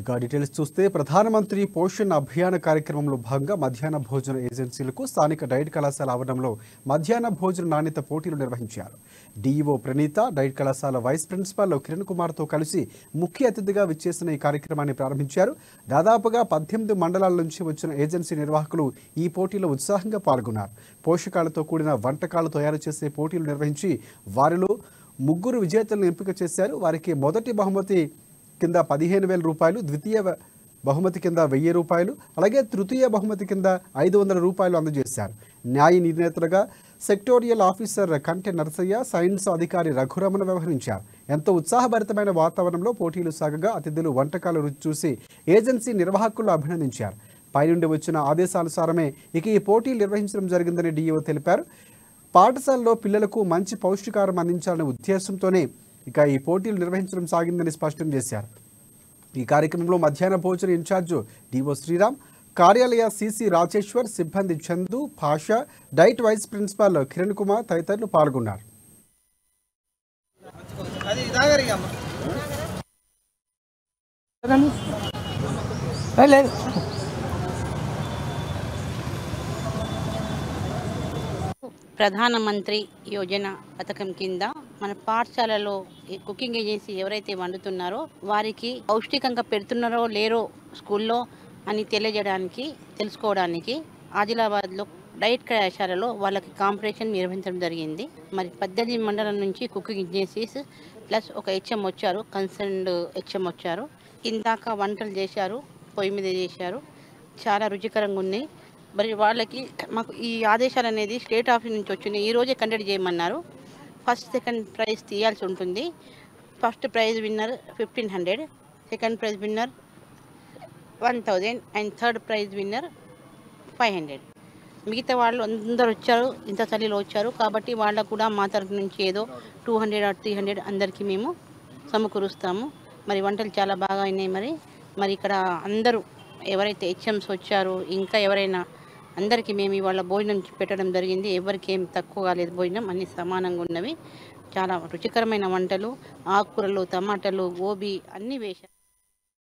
ఇక డీటెయిల్స్ చూస్తే ప్రధానమంత్రి పోషణ్ అభియాన్ కార్యక్రమంలో భాగంగా మధ్యాహ్న భోజన ఏజెన్సీలకు స్థానిక డైట్ కళాశాల ఆవరణంలో మధ్యాహ్న భోజన నాణ్యత పోటీలు నిర్వహించారు. డీఈఓ ప్రణీత డైట్ కళాశాల వైస్ ప్రిన్సిపాల్ కిరణ్ కుమార్తో కలిసి ముఖ్య అతిథిగా విచ్చేసిన ఈ కార్యక్రమాన్ని ప్రారంభించారు. దాదాపుగా 18 మండలాల నుంచి వచ్చిన ఏజెన్సీ నిర్వాహకులు ఈ పోటీలో ఉత్సాహంగా పాల్గొన్నారు. పోషకాలతో కూడిన వంటకాలు తయారు చేసే పోటీలు నిర్వహించి వారిలో 3 విజేతలను ఎంపిక చేశారు. వారికి మొదటి బహుమతి కింద 15,000 రూపాయలు, ద్వితీయ బహుమతి కింద 1000 రూపాయలు, అలాగే తృతీయ బహుమతి కింద 500 రూపాయలు అందజేశారు. న్యాయ నిర్ణేతలుగా సెక్టోరియల్ ఆఫీసర్ కంటె నరసయ్య, సైన్స్ అధికారి రఘురమణ వ్యవహరించారు. ఎంతో ఉత్సాహభరితమైన వాతావరణంలో పోటీలు సాగగా అతిథులు వంటకాలు రుచి చూసి ఏజెన్సీ నిర్వాహకులు అభినందించారు. పైనుండి వచ్చిన ఆదేశానుసారమే ఇక ఈ పోటీలు నిర్వహించడం జరిగిందని డీఈఓ తెలిపారు. పాఠశాలలో పిల్లలకు మంచి పౌష్టికాహారం అందించాలనే ఉద్దేశంతోనే ఇక ఈ పోటీలు నిర్వహించడం సాగిందని స్పష్టం చేశారు. ఈ కార్యక్రమంలో మధ్యాహ్న భోజన ఇన్ఛార్జు డిఓ శ్రీరామ్, కార్యాలయ సిసి రాజేశ్వర్, సిబ్బంది Chandu, Bhasha, DIET vice principal Kiran Kumar తదితరులు పాల్గొన్నారు. ప్రధానమంత్రి యోజన పథకం కింద మన పాఠశాలలో కుకింగ్ ఏజెన్సీ ఎవరైతే వండుతున్నారో వారికి పౌష్టికంగా పెడుతున్నారో లేరో స్కూల్లో అని తెలుసుకోవడానికి ఆదిలాబాద్లో డైట్ కళాశాలలో వాళ్ళకి కాంపిటీషన్ నిర్వహించడం జరిగింది. మరి 18 మండలం నుంచి కుకింగ్ ఏజెన్సీస్ ప్లస్ ఒక హెచ్ఎం వచ్చారు, కన్సర్న్డ్ హెచ్ఎం వచ్చారు. ఇందాక వంటలు చేశారు, పొయ్యి మీద చేశారు, చాలా రుచికరంగా ఉన్నాయి. మరి వాళ్ళకి మాకు ఈ ఆదేశాలు అనేది స్టేట్ ఆఫీస్ నుంచి వచ్చినాయి. ఈరోజే కండక్ట్ చేయమన్నారు. ఫస్ట్ సెకండ్ ప్రైజ్ తీయాల్సి ఉంటుంది. First prize winner 1500, second prize winner 1000 and third prize winner 500. మిగతా వాళ్ళు అందరు వచ్చారు, ఇంత చలిలో వచ్చారు కాబట్టి వాళ్ళకు కూడా మా తరఫు నుంచి ఏదో 200 or 300 అందరికీ మేము సమకూరుస్తాము. మరి వంటలు చాలా బాగా అయినాయి. మరి ఇక్కడ అందరూ ఎవరైతే హెచ్ఎంస్ వచ్చారో ఇంకా ఎవరైనా అందరికీ మేము ఇవాళ భోజనం పెట్టడం జరిగింది. ఎవరికి ఏం తక్కువ కాలేదు, భోజనం అన్నీ సమానంగా ఉన్నవి. చాలా రుచికరమైన వంటలు, ఆకుకూరలు, టమాటాలు, గోబీ అన్నీ వేశారు.